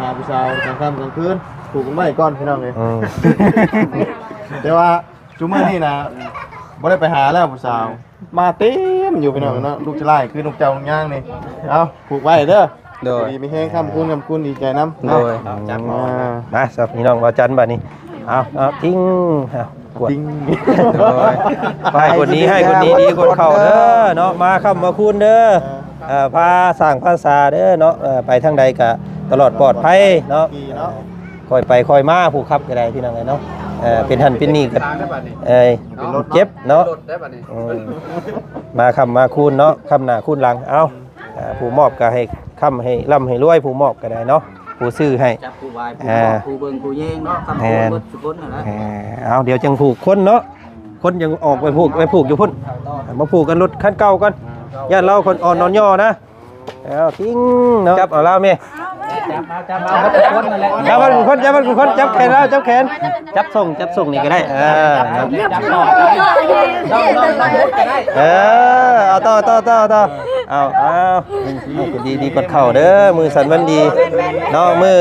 หาผู้สาวกลางค่ำกลางคืนปลูกไม้ก้อนพี่น้องเลยแต่ว่าจุ่มนี่นะบ่ได้ไปหาแล้วผู้สาวมาเต็มอยู่พี่น้องเนาะลูกจะไล่คือลูกเจ้าลูกย่างนี่เอาปลูกไว้เด้อโดยมีแห้งค่ำคุณดีใจน้ำโดยจับมาสับพี่น้องว่าจันบัดนี้เอาทิ้งกดไปคนนี้ให้คนนี้ดีคนเข่าเด้อเนาะมาคำมาคุณเด้อพาสั่งภาษาเด้อเนาะไปทางใดกะตลอดปลอดภัยเนาะคอยไปคอยมาผู้ขับก็ได้พี่น้องเนาะเป็นหันเป็นนี่กันเจ็บเนาะมาคำมาคุณเนาะคำหน้าคุณหลังเอาผู้มอบก็ให้คำให้ร่ำให้รวยผู้มอบก็ได้เนาะผู้ซื้อให้ผู้วายผู้เบิ่งผู้เย่งเนาะคำพูดสุดนั่นแหละเอาเดี๋ยวจังผูกคนเนาะคนยังออกไปผูกอยู่พุ่นมาผูกกันรถคันเก่ากันญาติเราคนอ่อนนอนย่อนะเอาทิ้งเนาะจับเอาแล้วเมย์จับเอาคนนั่นแหละจับคนจับแขนแล้วจับแขนจับส่งนี่ก็ได้จับต่อต้องก็ได้เอาต่อเอาดีกดเข่าเด้อมือสั่นวันดีเนาะมือ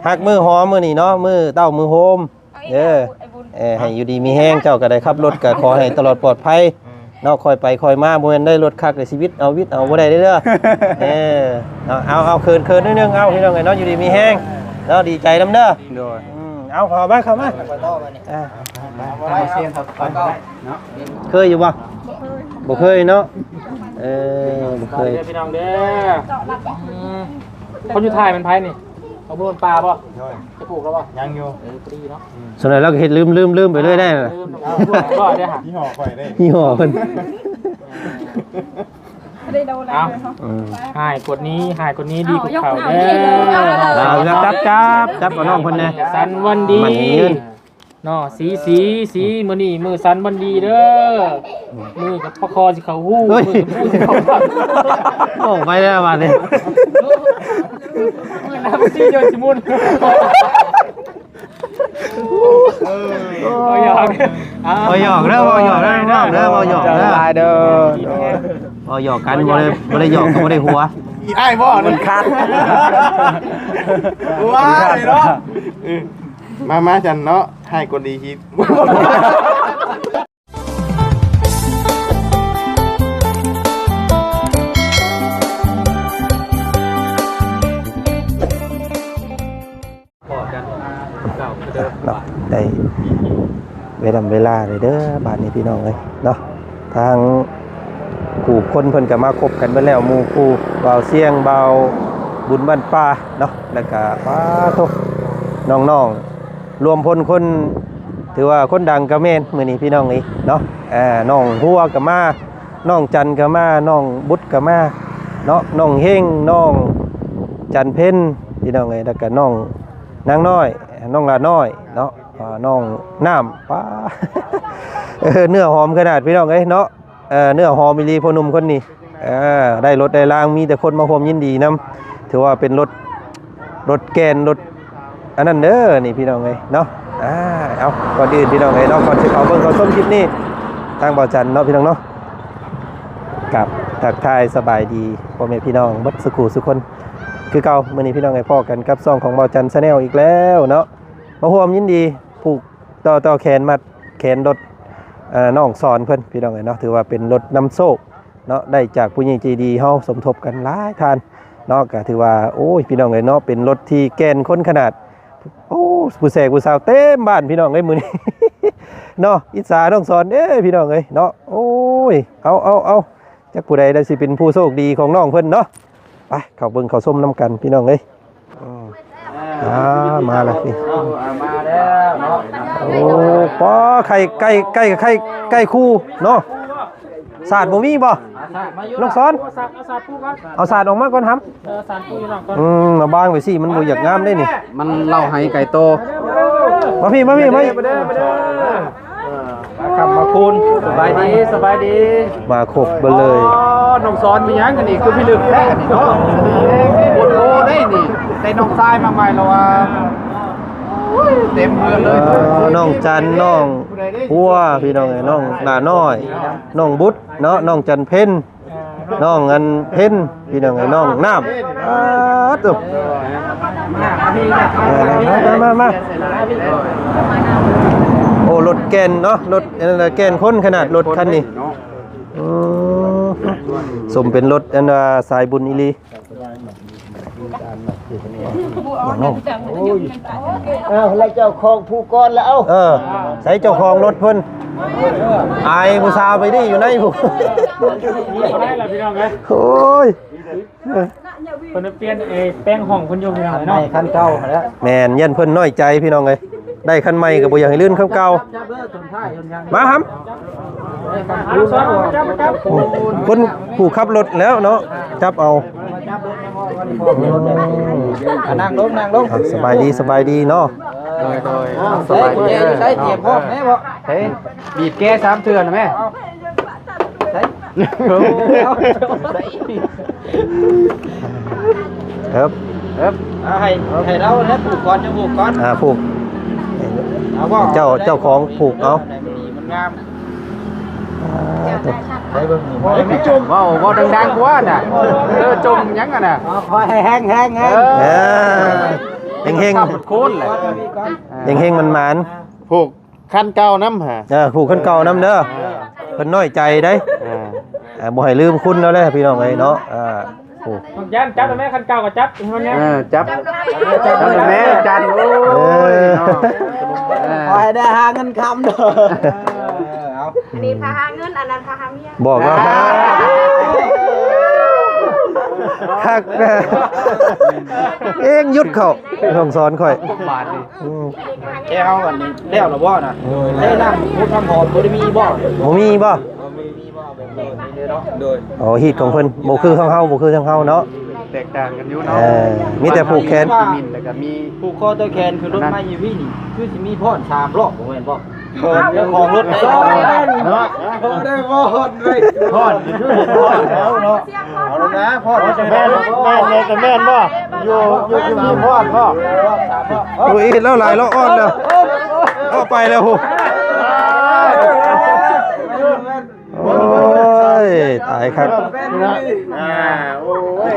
หักมือหอมมือนี่เนาะมือเต้ามือโฮมให้อยู่ดีมีแห้งเจ้าก็ได้ขับรถก็ขอให้ตลอดปลอดภัยเนาะคอยไปคอยมาบ่แม่นได้รถคักในชีวิตเอาบ่ได้เด้อเอาเคินนิดนึงเอาพี่น้องไงเนาะอยู่ดีมีแห้งเนาะดีใจนำเด้อเอาเข้ามาเคยอยู่บ่เคยเนาะบ่เคยพี่น้องเด้อคนอยู่ไทยมันไผนี่เอาบ่ปลาบ่จะปลูกแล้วบ่ยังอยู่ดีเนาะส่วนใหญ่เราก็เฮ็ดลืมไปเรื่อยได้น่ะก็ได้หายี่ห้อข่อยได้ยี่ห้อเพิ่นหายกดนี้ดีกว่าเขาเด้อจับกับน้องเพิ่นแน่สันวันดีเนาะสีมื้อนี้มื้อสันวันดีเด้อมือกับปะคอสิเขาฮู้มือสิเขาโอ้ไปแล้วบัดนี้น้ำซีโยนสิมุนหยอกเด้อหยอกกันบ่ได้หยอกก็บ่ได้หัวอีอ้ายบ่มันคัดว้าเนาะมาจันเนาะให้คนดีคิดเนาะได้เวลาเลยเด้อบาดนี้พี่น้องเอ้ยเนาะทางผู้คนเพิ่นก็มาคบกันไปแล้วหมู่คู่เบาเสียงเบาบุญบ้านป่าเนาะแล้วก็ป้าโตน้องรวมพลคนถือว่าคนดังกะแม่นมื้อนี้พี่น้องนี่เนาะน้องหัวก็มาน้องจันก็มาน้องบุตรก็มาเนาะน้องเฮงน้องจันเพ็ญพี่น้องเอ้ยแล้วก็น้องนางน้อยน้องลาน้อยเนาะน้องน้ำป้าเนื้อหอมขนาดพี่น้องเอ้ยเนาะเนื้อหอมมิลีพอนุ่มคนนี้ได้รถได้รางมีแต่คนมาร่วมยินดีนำถือว่าเป็นรถแกนรถอันนั้นเด้อนี่พี่น้องเอ้ยเนาะเอาก่อนอื่นพี่น้องเอ้ยเนาะก่อนสิเขาเบิ่งเขาส้มคลิปนี้ทางบ่อจันเนาะพี่น้องเนาะกับทักทายสบายดีพ่อแม่พี่น้องบัดสุขุสุคนคือเก่ามื้อนี้พี่น้องไอ้พ่อกันกับซ่องของบ่อจัน Channel อีกแล้วเนาะมาร่วมยินดีผูกต่อแขนมัดแขนรถน้องสอนเพิ่นพี่น้องเนาะถือว่าเป็นรถนำโชคเนาะได้จากผู้ใหญ่ใจดีเฮาสมทบกันหลายท่านเนาะก็ถือว่าโอ้ยพี่น้องเนาะเป็นรถที่แกนคนขนาดโอ้ผู้แสกผู้สาวเต็มบ้านพี่น้องเอ้ยมื้อนี้ เนาะอิจฉาน้องสอนพี่น้องเอ้ยเนาะโอ้ยเอาจักผู้ใดได้สิเป็นผู้โชคดีของน้องเพิ่นเนาะไปเข้าเบิ่งเข้าส้มน้ำกันพี่น้องเอ้ยมาแล้วพี่มาแล้วเนาะโอ้ป้อไข่ไก่คู่เนาะศาสตร์บ่มีบ่ลูกซ้อนเอาศาสตร์ออกมาก่อนครับศาสตร์ปูอยู่นอกก่อนมาบางไว้สิมันบ่อยากงามได้นี่มันเล่าให้ไก่โตมาพี่มาขับมาคุณสบายดีมาครบเบ่เลยน้องซ้อนมีหยังกันนี่คือพี่ลึกแท้นี่เนาะโอ้โหได้นี่ได้น้องทรายมาใหม่แล้วว่าเต็มเมืองเลยน้องจันน้องพัวพี่น้องไอ้น้องหน้าน้อยน้องบุตรเนาะน้องจันเพ็ญน้องอันเพ็ญพี่น้องไอ้น้องน้ำ มาโอ้รถแกนเนาะรถแกนคนขนาดรถคันนี้สมเป็นรถอันว่าสายบุญอีหลีแล้วเจ้าของผู้ก่อนแล้ว ใส่เจ้าของรถเพิ่นอายผู้สาวไปดิอยู่ในผู้ได้ล่ะพี่น้องเอ้ย โอ้ย เพิ่นเปลี่ยนแป้งห้องเพิ่นอยู่พี่น้องเนาะ คันเก่าแล้ว แม่นยันเพิ่นน้อยใจพี่น้องเอ้ยได้คันใหม่ก็บ่อยากให้ลื่นคันเก่ามาครับคนผู้ขับรถแล้วเนาะจับเอานั่งลงสบายดีเนาะ สบายดีใช้เตรียมพร้อมแม่บ่เฮ้ยบีบแก้3เทื่อนะแม่ครับให้เราแล้วผูกก่อนจะผูกก่อนผูกเจ้าของผูกเอามันงามไม่จมว่าดังๆกว่าน่ะจมยังอ่ะน่ะคอยให้แห้งเฮงโคนแหละเฮงมันหมานผูกคันเก่าน้ำหาผูกคันเก่าน้ำเด้อเพิ่นน้อยใจได้บ่ให้ลืมคุณแล้วแหละพี่น้องเอ้ยเนาะผูกจับแม่คันเก่าก็จับมันเนี้ยจับแม่จันโอ้ยคอยได้หาเงินคำเด้อนี่พาหาเงินอันนั้นพาหาเมียบอกว่าฮักเองยุดเขาต้องสอนค่อยบาทดิแค่เอาอันนี้แล้วหรอบ่น่ะได้นั่งพูดคำหอมบ่ได้มีบ่มีบ่อ๋อฮีตของเพิ่นบ่คือของเฮาเนาะแตกต่างกันอยู่เนาะมีแต่ผูกแขนมินแล้วก็มีผูกคอตัวแขนคือรถไม้อยู่พี่นี่คือสิมีพ่อน3รอบบ่แม่นบ่เจ้าของรถเนาะได้พ่อนเลยพ่อนแล้วเนาะเอาแล้วนะพ่อจะแม่เลยจะแม่นบ่อยู่ที่มีพ่ออุ้ยแล้วหลายแล้วอ้อนแล้วอ้อไปแล้วโหโอ้ยตายครับโอ้ย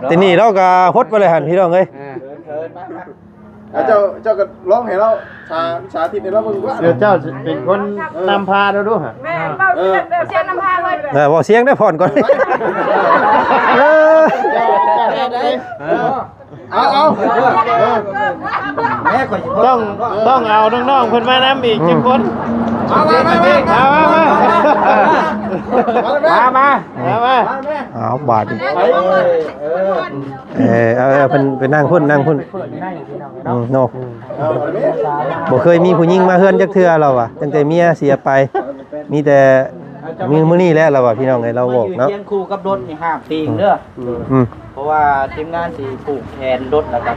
ทีนี้เราก็ฮดไปเลยหันพี่น้องเอ้ยเจ้าก็ร้องให้เราสาธิตให้เราเบิ่งว่าเดี๋ยวเจ้าเป็นคนนำพาเราด้วยฮะแม่เสียงนำพาเลยบ่เสียงได้ผ่อนก่อนเอาต้องเอาน้องๆเพิ่นมานำอีกจังคนมาเอาบาดเพิ่นไปนั่งพุ่นโนบ่เคยมีผู้หญิงมาเฮือนจักเทื่อเราอ่ะตั้งแต่เมียเสียไปมีแต่มีมื้อนี้แล้วเราอ่ะพี่น้องไงเราบอกเนาะเสียงคู่กับรถนี่ห้ามตีเด้อเพราะว่าทีมงานสิผูกแขนรถแล้วกัน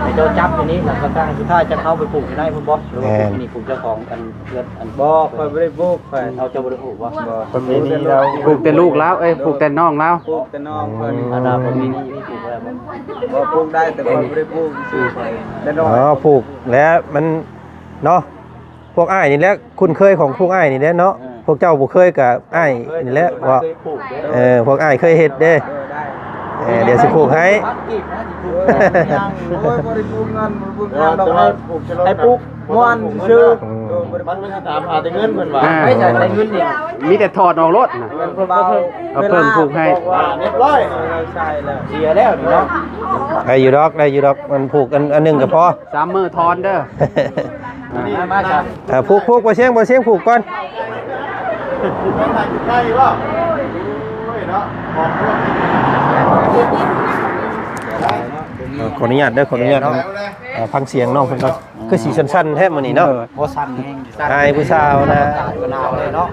ให้เจ้าจับอันนี้แล้วก็ตั้งสุดท้ายจะเข้าไปผูกได้พุ่นบ่หรือว่านี่ผูกเจ้าของกันเพื่อนอันบ่ค่อยบ่ได้ผูกค่อยเอาเจ้าบ่ได้ผูกบ่ประเพณีเราผูกแต่ลูกแล้วผูกแต่น้องแล้วผูกแต่น้องเพิ่นอันนั้นประเพณีผูกได้บ่ผูกได้แต่บ่ได้ผูกซื่อแต่น้องผูกแล้วมันเนาะพวกอ้ายนี่แหละคุ้นเคยของพวกอ้ายนี่แหละเนาะพวกเจ้าบ่เคยกับอ้ายนี่แหละว่าพวกอ้ายเคยเฮ็ดเด้เดี๋ยวสิผูกให้ให้ผูกม่วนชื่อมันไม่ถามหาแต่เงินเพิ่นว่าไม่ใช่แต่เงินนี่มีแต่ถอดออกรถน่ะเอาเพิ่มผูกให้เรียบร้อยใช่แล้วเสียแล้วนี่เนาะได้อยู่ดอกมันผูกอันนึงก็พอ3มื้อทอนเด้อมาจ้ะผูกบ่เชียงผูกก่อนใช่บ่เนาะขออนุญาตเด้อขออนุญาตฟังเสียงน้องเพิ่นก่อนคือสีสั้นๆแท้มื้อนี้เนาะบ่สั้นแฮงอายผู้สาวนะหนาวเลยเนาะ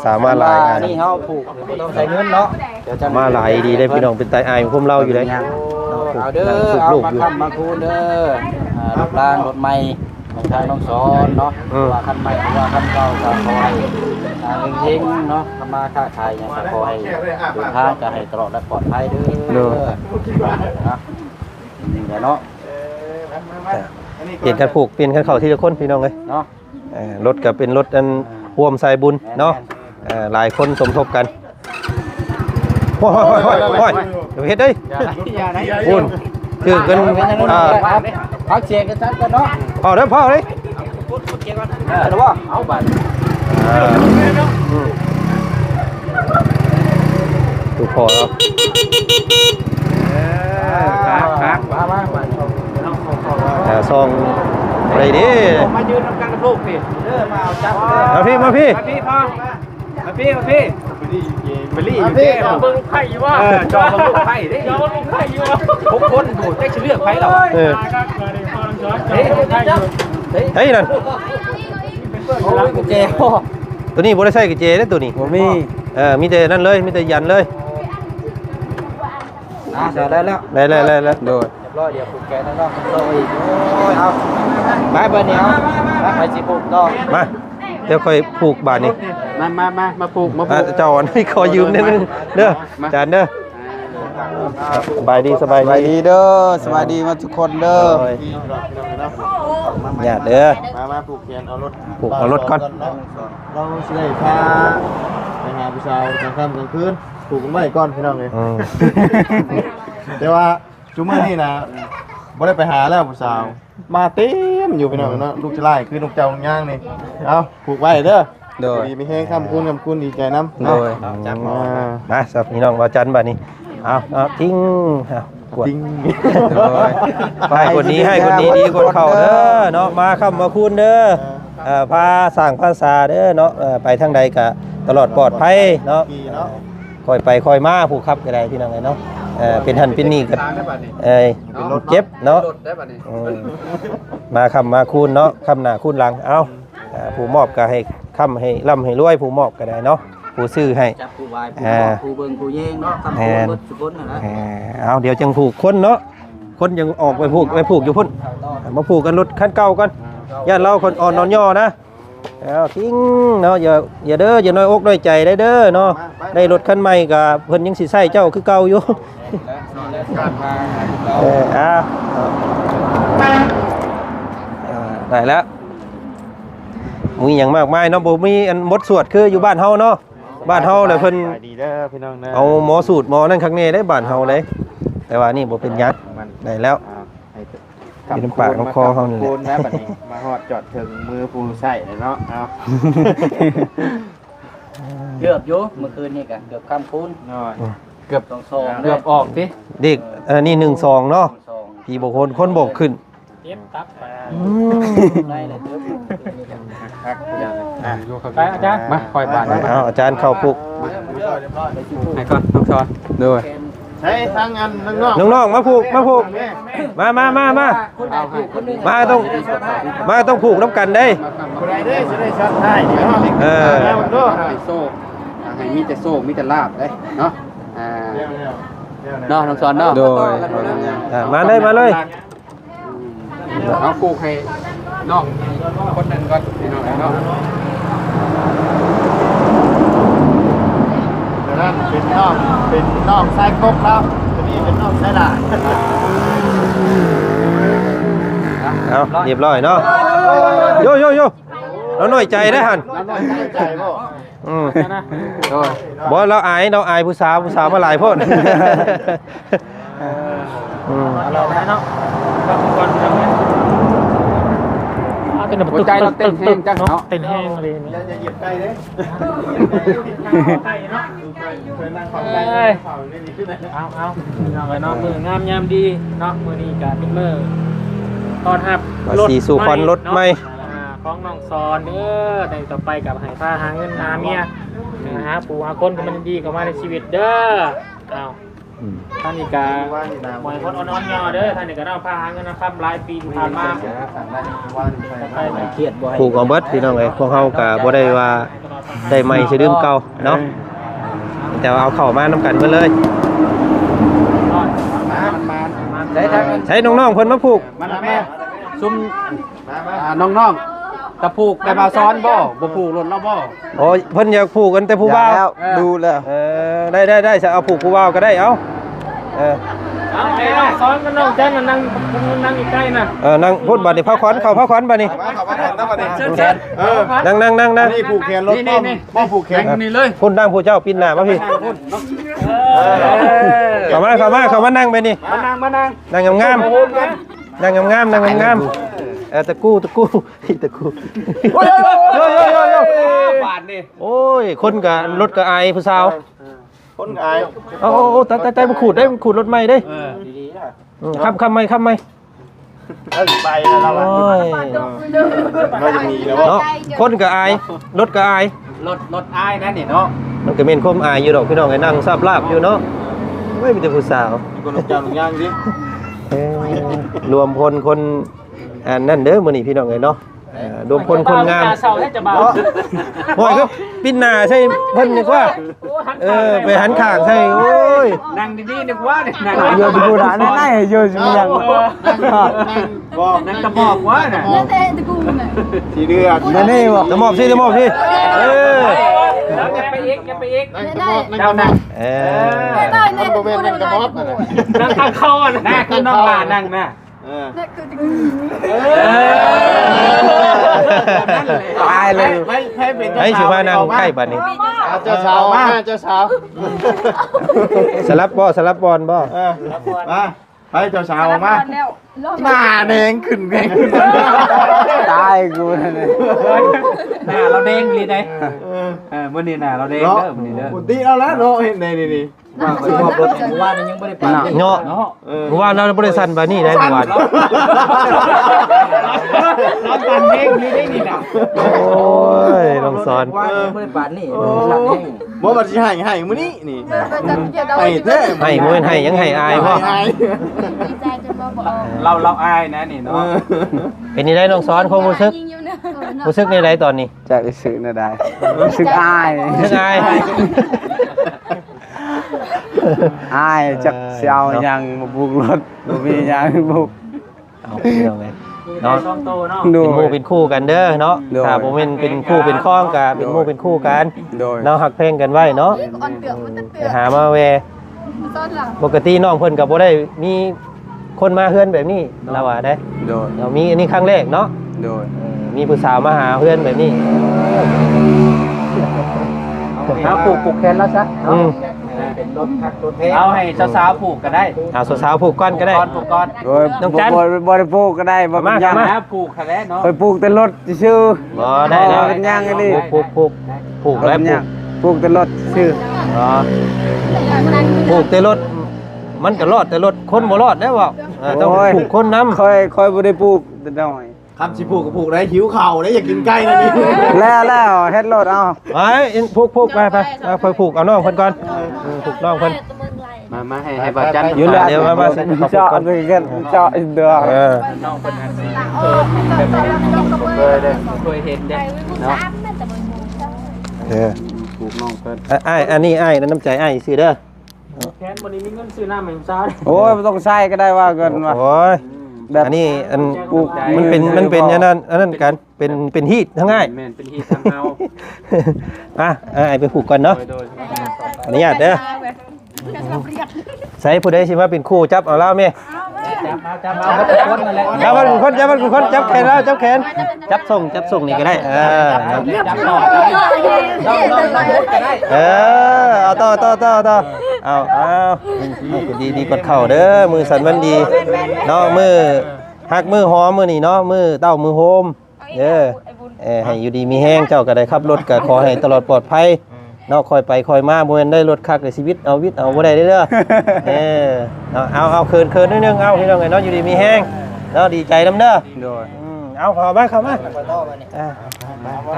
สามารถหลายนี่เฮาผูกบ่ต้องใช้เงินเนาะเดี๋ยวจะมาหลายดีได้พี่น้องเป็นตายอายผมเล่าอยู่ได้เอาเด้อเอามาค้ำมาคูณเด้อรถล่างรถใหม่ทางน้องสอนเนาะว่าคันใหม่ว่าคันเก่าก็ขอให้เฮงๆเนาะทำมาค้าขายหยังก็ขอให้เดินทางจะให้ตลอดและปลอดภัยเด้อนะนี่เนาะเปลี่ยนกันผูกเปลี่ยนกันเข้าทีละคนพี่น้องเอ้ยเนาะรถก็เป็นรถอันร่วมสายบุญเนาะหลายคนสมทบกัน โอ้ยเดี๋ยวเฮ็ดเด้ย อย่าได้ คุณถือกันพักเชียร์กันซัดกันเนาะ พอเด้อพอเลย หรือว่าเอาบัตร ถูกพอแล้ว ครับมา ซองอะไรดิ มายืนทำการกระทุกพี่เด้อมาเอาจับ มาพี่มาพี่ มาพี่พ่อมาพี่มาพี่ไปรีอยู่เด้ จอมึงไข่อยู่วะ จอมาลูกไผ่ได้ จอมึงไข่อยู่วะ ทุกคนดูได้ชื่อเลือกไผ่เรา เออ เฮ้ย เฮ้ยนั่น กุญแจ ตัวนี้บ่ได้ใส่กระเจเด้อตัวนี้ ผมมี มีแต่นั่นเลยมีแต่ยันเลย จะได้แล้ว ได้โดย รอเดี๋ยวผูกแกนนอกโตอีกโอ้ยเอาไปเบอร์เดียวไปสิผูกต่อ มาเดี๋ยวค่อยผูกบาทนี้ มาผูกมาผูก เจ้าอันนี้ขอยืมนิดนึงเด้อจานเด้อสบายดี สบายดีเด้อสบายดีมาทุกคนเด้อ ญาติเด้อ มาปลูกเขียนเอารถ ปลูกเอารถก่อน เราสิได้พาไปหาผู้ชายกลางค่ำกลางคืนปลูกกันไว้ก่อนพี่น้องเลย แต่ว่าจุมื้อนี้นะบ่ได้ไปหาแล้วผู้สาวมาเต็มอยู่พี่น้องเนาะลูกชายคือลูกเจ้าย่างนี่เอาผูกไว้เด้อดีมีแห้งค่ำคุณดีใจน้ำ โดยมาสับพี่น้องว่าจันบาทนี้เอาทิ้งกด จริง ไปคนนี้ให้คนนี้ดีคนเขาเด้อเนาะมาค่ำมาคูณเด้อพาสร้างภาษาเด้อเนาะไปทางใดกะตลอดปลอดภัยเนาะคอยไปคอยมาผู้ขับก็ได้พี่น้องเนาะเป็นหันเป็นนี่กับเจ็บเนาะมาคำมาคูณเนาะคำหน้าคูณหลังเอาผู้มอบก็ให้คำให้ร่ำให้รวยผู้มอบก็ได้เนาะผู้ซื้อให้ จับผู้วายผู้เบิ่งผู้แย่งเนาะทำผู้สุดนะ เอาเดี๋ยวจังผูกคนเนาะคนยังออกไปผูกอยู่พุ่นมาผูกกันรถคันเก่ากันญาติเราคนอ่อนนอนย่อนะเอาทิ้งเนาะอย่าเด้ออย่าน้อยอกน้อยใจได้เด้อเนาะได้รถคันใหม่กับเพิ่นยังสิใช้เจ้าคือเก่าอยู่ได้แล้วมีอย่างมากมายเนาะบ่มีอันมดสวดคืออยู่บ้านเฮาเนาะบ้านเฮาเลยเพิ่น ดีเด้อพี่น้องนะ เอาหมอสูตรหมอนั่นข้างในได้บ้านเฮาเลยแต่ว่านี่บ่เป็นยักษ์ได้แล้วมีน้ำปากน้ำคอเฮานี่แหละ นะบัดนี้มาฮอดจอดถึงมือผู้ใส่เนาะเอา เกือบอยู่เมื่อคืนนี่กันเกือบข้ามคูนเกือบ2-2เกือบออกสิ เด็กนี่1-2เนาะพี่บ่คนบอกขึ้น เจ็บตับไป ได้เลยเกือบ ไปอาจารย์ มาคอยบาด เอาอาจารย์เข้าปลุก ให้ก่อนน้องชอนด้วย ใช้ทางงานน้อง น้องๆมาผูกมาต้องผูกน้ำกันได้ คนใดเด้อสิได้ช็อตท้ายเนาะแล้วมันก็ ให้โซ่ให้มีแต่โซ่มีแต่ลาบเลยเนาะเนาะน้องชอนเนาะโดย มาเลย เอาปลูกให้น้องคนนั้นก่อนพี่น้องเนาะ นั่นเป็นน้องไส้กบครับตัวนี้เป็นน้องไส้หลาน เอาเรียบร้อยเนาะโยเราหน่อยใจได้หั่น ใจบ่ บ่เราอายผู้สาวมาหลายพ่น เราได้เนาะก่อนหัวใจเราเต้นแห้งจังเนาะเต้นแห้งเลย อย่าเหยียบใกล้เด้ ใกล้เนาะเอาเนาะมืองามยามดีเนาะมือนี้ก็เป็นมือตอนรับของน้องซอนเด้อแต่ต่อไปกับให้ผ้าหาเงินหาเมียหาปู่หาคนมันดีเข้ามาในชีวิตเด้อเอาท่านนี่กาหมวยคนอ่อนๆย่อเด้อท่านนี่ก็เอาผ้าหาเงินนะครับหลายปีที่ผ่านมา เครียดบ่ ผูกเอาเบิดพี่น้องเอ้ยพวกเฮาก็บ่ได้ว่าได้ใหม่สิดื่มเก่าเนาะแต่ว่าเอาเข้ามานํกันเบิดเลยใช้น้องๆเพิ่นมาผูก มันแม่ซุ่มน้องๆตะผูกแต่มาซ้อนบ่ผูกหล่นแล้วบ่ โอ้ยเพิ่นอยากผูกกันแต่ผู้บ่าว ดูแล้ว ได้จะเอาผูกผู้บ่าวก็ได้เอา เอาไปเนาะ ซ้อนกันน้องแจ้งนั่งอยู่ใกล้น่ะ นั่งพูดบัดนี้พาขวัญเข้าพาขวัญบัดนี้ เข้ามาก่อนนะบัดนี้ เชิญ นั่งนี่ผูกแขนรถป้อมผูกแขน นี่เลย พุ่นนั่งผู้เจ้าปินหน้ามาพี่เข้ามานั่งไปนี่ มานั่ง นั่งงามนั่งงามตะกู้โบาทนี่ โอ้ยคนกับรถกับไอผู้สาว คนอาย โอ้ตายมันขูดได้มันขูดรถใหม่ได้ ดีๆนะ คำไม่ แล้วไปแล้ว โอ้ย เราจะมีแล้ว เนาะคนกับไอรถกับไอ รถอ้ายนั่นนี่เนาะ มันก็เป็นคมอายอยู่ดอกพี่น้องไอ้นั่งซาบลาบอยู่เนาะไม่มีแต่ผู้สาว คนลูกจ้างลูกย่างดิ รวมพลคนนั่นเด้อมื้อนี้พี่น้องไอ้เนาะรวมพลคนงาม เสาให้จะเบา โอ้ยครับปิ้นหน้าใช่เพิ่นนึกว่าไปหันข้างใช่โอ้ย นั่งดีๆนึกว่าเนี่ยนั่ง โยนบูรานั่นไงโยนมีอย่าง นั่งกระบอกว่าน่ะ สีเดือด นั่นนี่บ่ ตะหมอบสิแล้วแกไปอีกเจ้านั่ง มันโมเมนต์กระบอกนะ นั่งข้างคอนะ นั่งคือน้องหลานนั่งน่ะ ตายเลย ให้สิมานั่งใกล้บัดนี้ เจ้าสาวมาเจ้าสาว สลับบอลบ่ มาให้เจ้าสาวออกมาหน้าแดงขึ้น ตายกูนั่นเลย หน้าเราแดงดีได้มื้อนี้หน้าเราแดงเด้อมื้อนี้เด้อ ปกติเอาแล้วเนาะเห็นนี่ว่าไปมอบรถเมื่อวานนี้ยังบ่ได้ปา เนาะเมื่อวานเราบ่ได้สั่นบานี่ได้เมื่อวาน เราปั่นเองนี่ได้นี่น่ะ โอ้ยลองสอน ว่ายังบ่ได้ปานนี่หลับเอง บ่ว่าสิให้มื้อนี้นี่ให้แท้ ให้มื้อให้ยังให้อายพ่อ เราอายนะนี่เนาะ เป็นนี่ได้น้องสอนความรู้สึกในใดตอนนี้ จะสึกน่ะได้สึกอาย รู้สึกอาย อายจักเสียวยังมาบุกรถบ่มียังบุก เอาพี่น้องไงเนาะ ต้องโตเนาะ โด เป็นหมู่ ย เป็นคู่กันเด้อเนาะ โดย ถ้าบ่แม่นเป็นคู่เป็นข้องก็เป็นหมู่เป็นคู่กัน โดย เราหักเพลงกันไว้เนาะไปหามาแวปกติน้องเพิ่นก็บ่ได้มีคนมาเฮือนแบบนี้เราว่าได้ โดย เรามีอันนี้ครั้งแรกเนาะ โดย มีผู้สาวมาหาเฮือนแบบนี้ เอาผูกแขนแล้วซะ อืม เป็นรถทักรถเทเอาให้สาวๆผูกก็ได้ เอาสาวๆผูกก้อนก็ได้ ผูกก่อน โดย น้องจัน บ่ได้ปลูกก็ได้บ่เป็นยัง มา นะผูกคะแนนเนาะ ไปปลูกแต่รถชื่อ บ่ได้ บ่เป็นยังอันนี้ ผูกแล้วผูก ปลูกแต่รถชื่อ อ๋อผูกแต่รถมันก็รอดแต่รถคนบ่รอดได้บ่ต้องผูกคนนำ ค่อยบ่ได้ปลูกแต่น้อย คำสิผูกก็ผูกได้หิวเข่าได้อยากกินไก่นะนี่ แล้วเฮ็ดรถเอา ไปผูกไปเอาไปผูกเอาน้องเพิ่นก่อนผูกน้องเพิ่น มาให้บ่จัน อยู่แล้วเดี๋ยวมาสิขอบ เจาะ ก่อน ไปกันเจาะอีกเด้อ น้องคนนั้นสิเคยเห็นเด้เนาะ ผูกน้องเพิ่น อ้ายอันนี้อ้ายน้ำใจอ้ายซื้อเด้อ แคนวันนี้มีเงินซื้อน้ำเหม็นซ่า โอ้ยบ่ต้องใช้ก็ได้ว่ากันว่า โอ้ยอันนี้อันปลูกมันเป็นอย่างนั้นอันนั้นกันเป็นฮีททั้งง่าย แม่นเป็นที่ทางเฮา อ้ายไปผูกก่อนเนาะ โดย อนุญาตเด้อใส่ผู้ใดสิมาเป็นคู่จับเอาแล้วแม่ จับเอาทุกคนนั่นแหละ จับมันคนจับแขนแล้วจับแขนจับส่งนี่ก็ได้จับต่อต้องก็ได้ เอาต่อเอาดีกดเข่าเด้อมือสั่นมันดีเนาะมือหักมือหอมมือนี่เนาะมือเต้ามือโฮมเด้อให้อยู่ดีมีแห้งเจ้าก็ได้ขับรถก็ขอให้ตลอดปลอดภัยเนาะคอยไปคอยมาบ่แม่นได้รถคักในชีวิตเอาวิทย์เอาบ่ได้เด้อเอาเคินนิดนึงเอาพี่น้องไงเนาะอยู่ดีมีแห้งเนาะดีใจนำเด้อ โดย เอาเข้ามาม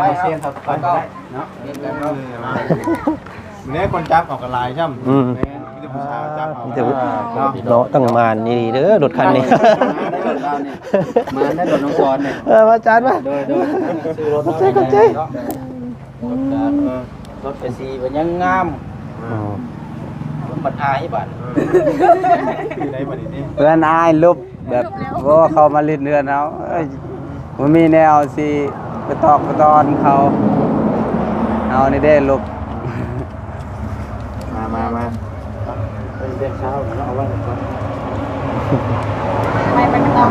าเสียงเขาก็ได้เนาะเรียนกันเนาะ เนี่ยคนจับออกกันลายใช่ไหม มีแต่ผู้ชายจับเนาะตั้งมานนี่เด้อรถคันนี้ มาได้รถน้องสอนเนี่ย อาจารย์มา โดยซื้อรถ ขอบใจ รถไปสีมันยังงามบัดอายบัด ในบัดนี้ เพื่อนอายลุบแบบว่าเขามาลิ้นเรือนเอามันมีแนวสิไปตอกไปตอนเขาเอานี่ได้ลุบ มา เด็กเช้าเอาไว้ก่อน ไปกันต่อ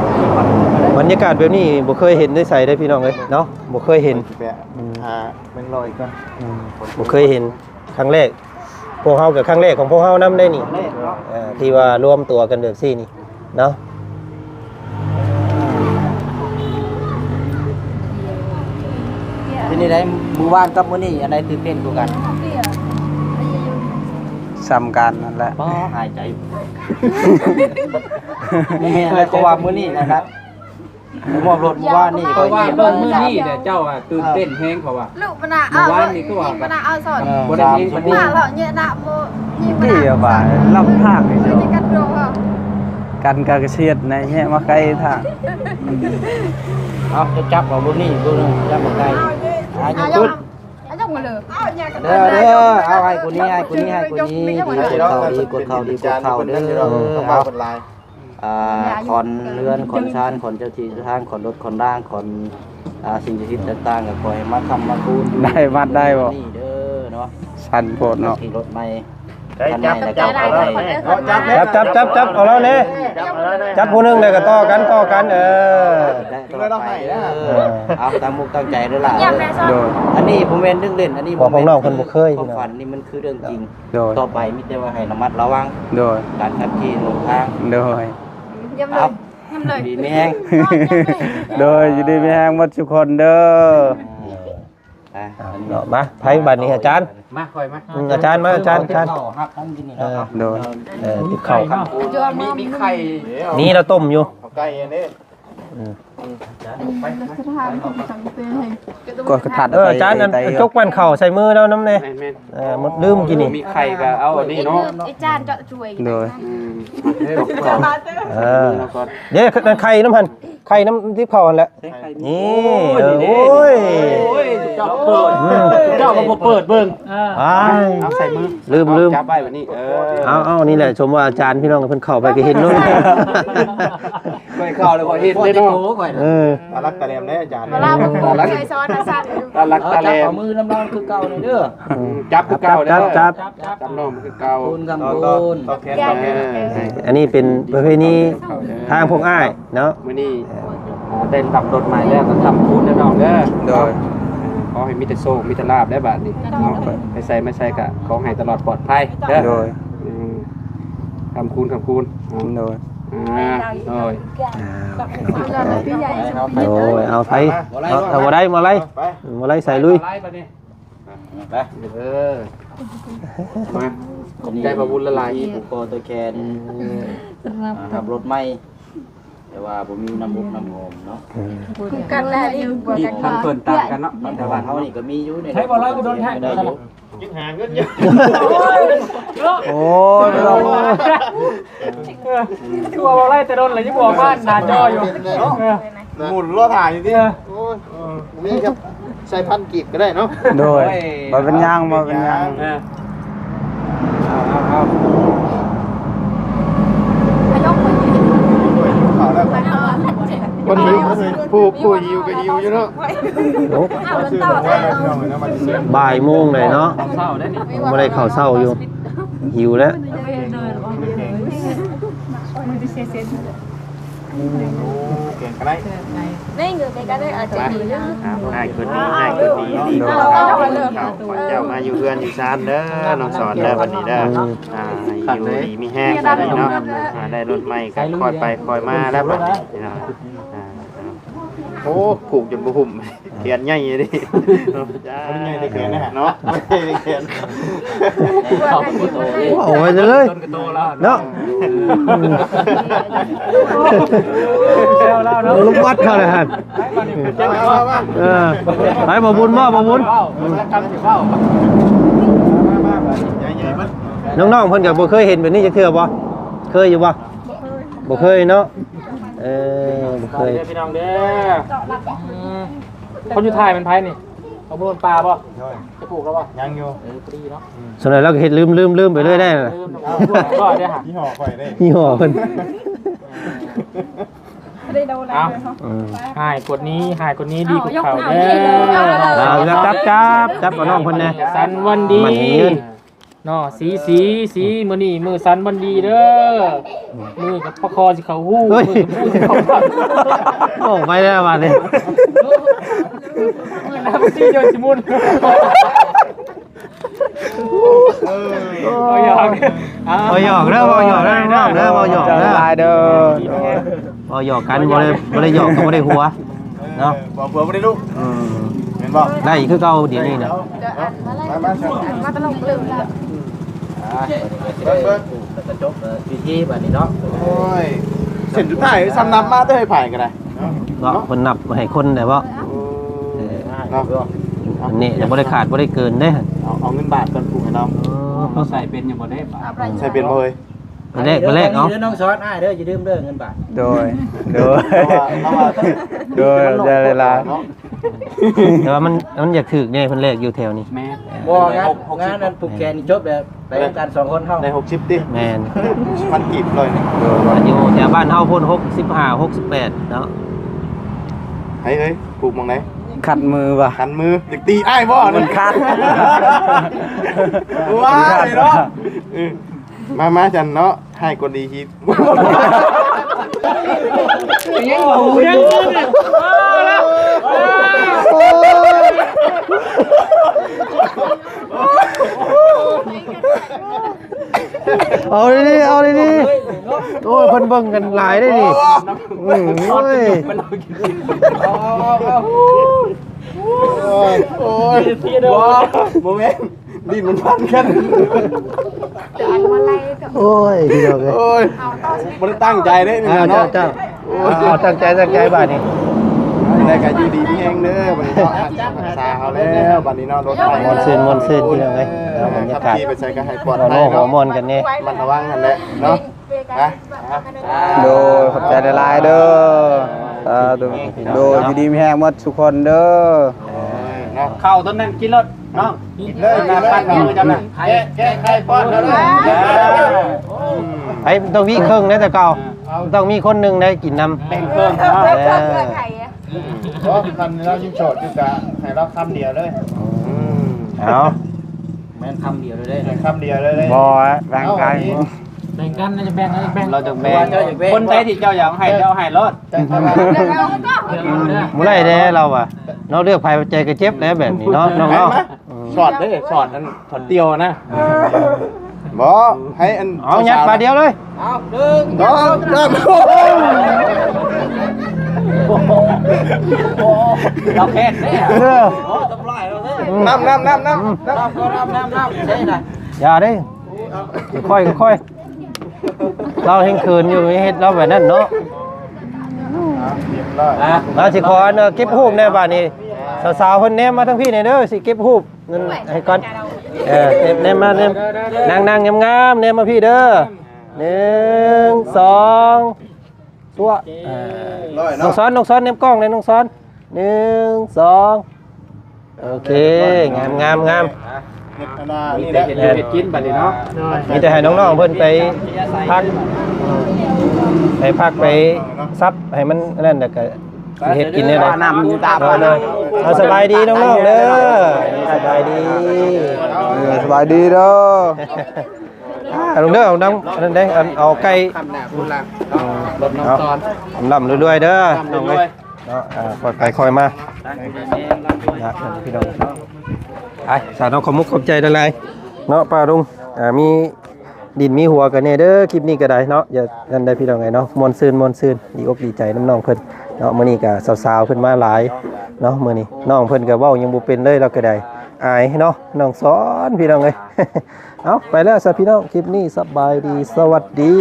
บ รรยากาศแบบนี้บ่เคยเห็นได้ใส่ได้พี่น้องเอ้ยเนาะบ่เคยเห็น แปะหาแบงค์ร้อยก่อน บ่เคยเห็นครั้งแรกพวกเฮากับครั้งแรกของพวกเฮานำได้นี่ที่ว่ารวมตัวกันแบบซี่นี่เนาะ ทีนี้ได้มือว่านกับมื้อนี้อันใดตื่นเต้นกว่ากัน ซ้ำกันนั่นแหละ บ่หายใจนี่แม่อะไรก็ว่ามื้อนี้นะครับผมมอบรถมื้อว่านนี่ เพราะว่าเบิ่งมื้อนี้เนี่ยเจ้าอ่ะตื่นเต้นแฮงเขาว่า ลูกมันเอามันเอาสอน บ่ได้ยินบ่ได้ มา ยิน เหรอเนี่ยนะโมยิงมัน ที่บ่าลำทางนี่ จะ เจ้า กันโดเหรอ กันกระเชียดในแฮมาไกลทาง เอาจะจับเอาบ่นี่บ่นึงจับบ่ไกลอายุ เอา ขึ้น เอาจังมาเลยเอาเนี่ยกัน เด้อเอาให้กูนี้ให้กูนี้ให้กูนี้กดเข้าดีกดเข้าเด้อ ต้อง เอา มาบนลาย ขอนเรือนขอนชานขอนเจ้าที่เจ้าทางขอนรถขอนร่างขอนสิ่งที่ต่างๆก็คอยมาทำมาคูณ ได้วัดได้บ่ นี่เด้อเนาะ สันโพดเนาะ ขี่รถใหม่ จับเอาแล้วนี่จับผู้หนึงเลยก็ต่อกันเอาตามมุกตั้งใจด้วยล่ะ ยังแม่สอน โดย อันนี้ผมเป็นเรื่องเล่นอันนี้ บอกของน้องเพิ่นบ่เคย ความฝันนี่มันคือเรื่องจริง โดย ต่อไปมิแต่ว่าให้ระมัดระวัง โดย การขับขี่ลงทาง โดย ยังเลยยังเลย ดีไม่แห้ง โดยอยู่ดีมีแฮงหมดทุกคนเด้อ เนาะมาไผบัดนี้อาจารย์ มาคอยมา อาจารย์มาอาจารย์ หักตั้งกินนี่ โดย ติดเข่า มีไข่ นี่เราต้มอยู่ เอาใกล้อันนี้ ก็กระทัด อาจารย์จกมันเข่าใส่มือแล้วน้ำเน่หมดลืมกินนี่ มีไข่ก็เอาอันนี้เนาะ ไอ้จานจะช่วย โดย เดี๋ยวนั่นไข่น้ำพันไข่น้ำที่เข่าหันแหละนี่โอ้ย เจ้าเปิดเจ้ามาเปิดเบิ่งเอาใส่มือ ลืม จับไว้แบบนี้เอานี่แหละชมว่าอาจารย์พี่น้องเพิ่นเข้าไปก็เห็นนู่น ไปเข้าเลยพอเห็นได้เนาะ ตาลักตาแหลมได้อาจารย์ เวลาผมเคยสอนนะสั่น ตาลักตาแหลมมือน้ำร้อนคือเก่าเลยเด้อจับคือเก่าเด้อ จับ จับน้องมันคือเก่าคุณคำคูณ ต่อแขนต่อแขน อันนี้เป็นประเพณีทางพวกอ้ายเนาะ มื้อนี้ได้รับรถใหม่แล้วก็ทำคูณน้องเด้อ โดย ขอให้มีแต่โชคมีแต่ลาภได้บาดนี้เนาะไปใส่ไม่ใช่กะขอให้ตลอดปลอดภัยเด้อ โดย คำคูณ โดย โดย โอ้ยเอาไผเอาบ่ได้มาไล่ ไป มาไล่ใส่ลุย ไปมาขอบใจประบุญละลายผูกคอตัวแคนขับรถไม่แต่ว่าผมมีน้ำมุกน้ำหอมเนาะ กันแหละนี่ ที่ทางเพิ่นต่างกันเนาะ แต่ว่าเขานี่ก็มีอยู่ใน ใช้บ่ร้อยก็โดนแทง ได้อยู่ ยึดหางเงินเยอะ โอ้ยไม่ต้อง คือว่าบ่ไล่แต่โดนอะไรที่บอกว่าหน้าจออยู่ หมุนล้อถ่ายอยู่ดิโอ้ยมีครับใส่พันกีบก็ได้เนาะ โดยบ่เป็นยางบ่เป็นยาง เอา ยกมือ ข่าวแล้ว ไปเอา คนหิวผู้หิวก็หิวอยู่เนาะ เอา ซื้อ ต่อ ของ ไป ไว้ให้พี่น้องเลยนะมาซื้อ บ่ายโมงเลยเนาะ เศร้าได้นี่ บ่ได้เข้าเช้าอยู่หิวแล้ว เก่งกันได้ นี่เงินไปกันได้อาจจะดีนะ ง่ายขึ้นง่ายขึ้นดีขอเจ้ามาอยู่เพื่อนอยู่ชานเด้อน้องสอนเด้อวันนี้เด้ออยู่ดีมีแห้งได้เนาะได้รถใหม่ก็คอยไปคอยมาแล้วบัดนี้เนาะโอ้ผูกจนบ่หุ่มเขียนใหญ่ดิจ้าใหญ่ได้เขียนนะเนาะไม่ได้เขียน โอ้ยเลยเนาะลูกวัดเขาเลยฮะไปบ่บุญบ่บุญน้องๆเพิ่นก็บ่เคยเห็นแบบนี้จักเทื่อบ่เคยอยู่บ่บ่เคยเนาะบ่เคย พี่น้องเด้อคนอยู่ไทยเป็นไผนี่เอาโดนปลาป่ะจะปลูกแล้วป่ะ ยังอยู่ พอดีเนาะ ส่วนใหญ่เราก็เฮ็ดลืมไปเรื่อยได้น่ะ ก็ได้ค่ะ ยี่ห้อข่อยได้ ยี่ห้อเพิ่น ได้ดูแล เอาหายกดนี้ดีกว่าเขาเด้อ เอาจับเอาน้องเพิ่นแน่ สันวันดี เนาะสีมื้อนี้มือสันมันดีเด้อมือกับปะคอสิเขาฮู้มือกับผู้สิเขาฟัง โอ้ไปแล้วมาเนี่ย มือน้ำสีโยนสิมุนเอาหยอกเอาหยอกเด้อเอาหยอกเด้อเอาหยอกเด้อ ลายเด้อ เอาหยอกกันบ่ได้หยอกก็บ่ได้หัวเนาะ บ่เผื่อบ่ได้ลูกเห็นบ่ ได้คือเก่าเดี๋ยวนี้นะ มาตลกลืมแล้ว เบิ่ง กระจกพิธีแบบนี้เนาะ โอ้ยเส้นสุดท้ายซ้ำนับมาได้ให้ผ่านกันได้ เนาะเพิ่นนับให้คนได้บ่ เนาะ อันนี้บ่ได้ขาดบ่ได้เกินเด้ เอาเงินบาทก่อนผูกให้น้อง เขาใส่เป็นอย่างบ่ได้ป่ะ ใช้เป็นบ่เฮ้ย ไปแรกเนาะ เด้อน้องซอนอ้ายเด้ออย่าลืมเด้อเงินบาท โดยได้เวลา แต่ว่ามันอยากถึกเนี่ยเพิ่นแรกอยู่แถวนี้ แม่บ่งานนั้นผูกแขนนี่จบแล้วไปกัน2คนเฮา ได้60ติ แม่น มันกีบเลยนี่ มันอยู่แถวบ้านเฮาพุ่น65 68เนาะ เฮ้ยผูกมองไหน ขัดมือว่ะ หันมืออยากตีอ้ายบ่ มันคัด ว้ายเนาะมาจันเนาะให้คนดีคิด ยังเนี่ยแล้ว เอาดิโอ้ยเพิ่นเบิ่งกันหลายได้ดิโอ้ย โอ้ยโมเมนต์ดินมันพันกัน จะอันมาไล่กับ โอ้ยพี่น้องเอ้ย โอ้ยบ่ได้ตั้งใจเด้นี่ เจ้า เนาะ เจ้าเอาตั้งใจบาดนี้ ได้ก็อยู่ดีมีแฮงเด้อบัดนี้เนาะสาเขาแล้วบัดนี้เนาะรถไฟ มอนซื่นพี่น้องเอ้ยเอาบรรยากาศ ไปใส่ก็ให้ปลอด เรา ภั โล ย หัว เนาะ มอนกันนี่ มันระวังกันแหละเนาะฮะ โดยขอบใจหลายๆเด้อโดยอยู่ดีมีแฮงหมดทุกคนเด้อ เนาะ เข้าต้นนั้นกินรถเนาะ เลยนะปั้นมือจังนะแก้ไขป้อนแล้วนะ ไอ้ต้องมีเครื่องนะแต่เก่าต้องมีคนหนึงได้กินน้ำ เป็นเครื่อง เพื่อนไข่อะ เพราะคันเรายิ้มโฉดคือกะให้เราคำเดียวเลย เอา แม่นคำเดียวเลยเด้ ให้คำเดียวเลย บ่แบ่งกัน แบ่งกันนะจะแบ่งนะแบ่ง เราจะแบ่งคนใดที่เจ้าอยากให้เจ้าให้รถ จังตลาด เมื่อไรเด้เราอ่ะเราเลือกไผใจก็เจ็บแล้วแบบนี้เนาะน้อง เห็น เนาะ ไหมช็อตเลยช็อตอันช็อตเดียวนะบ่ให้อัน เอายัดปลาเดียวเลย เอาดึง น้องน้ำ เราแค่นี้ เออ โอ้ตำรายเราเด้ น้ำ น้ำใช่ไหม อย่าเด้ค่อยเราเฮงคืนอยู่เฮ็ดเราแบบนั้นเนาะ มาสิขอเก็บรูปแน่บ้านนี้สาวๆเพิ่นแนมมาทั้งพี่นี่เด้อสิเก็บรูปเงินให้ก่อนเก็บแนมมาแนมนั่งงามๆแนมมาพี่เด้อ1 2ตัวน้องซ้อนแนมกล้องเลยน้องซ้อน1 2โอเคงาม นี่แหละ เห็ดกินบัดนี้เนาะ มีแต่ให้น้องๆเพิ่นไปพักไปซับให้มันนั่นเด้อก็เฮ็ดกินได้เลย น้ำตา เลยเอาสบายดีน้องๆเด้อสบายดี สบายดีเด้อ ลุงเด้อเอาน้ำนั่นได้เอาไก่ รถน้ำตอน ลำเรื่อยๆเด้อน้องเอ้ยเนาะค่อยไปค่อยมานะพี่น้องไปสาธุขอมุกขอบใจได้เลยเนาะป้าลุงมีดินมีหัวกันแน่เด้อคลิปนี้ก็ได้เนาะอย่านั่นได้พี่น้องไงเนาะมวนซื่นดีอกดีใจน้ำน้องเพิ่นเนาะมื้อนี้ก็สาวๆเพิ่นมาหลายเนาะมื้อนี้น้องเพิ่นก็เว้ายังบ่เป็นเลยเราก็ได้อายเนาะน้องสอนพี่น้องเอ้ย เอาไปแล้วซะพี่น้องคลิปนี้สบายดีสวัสดี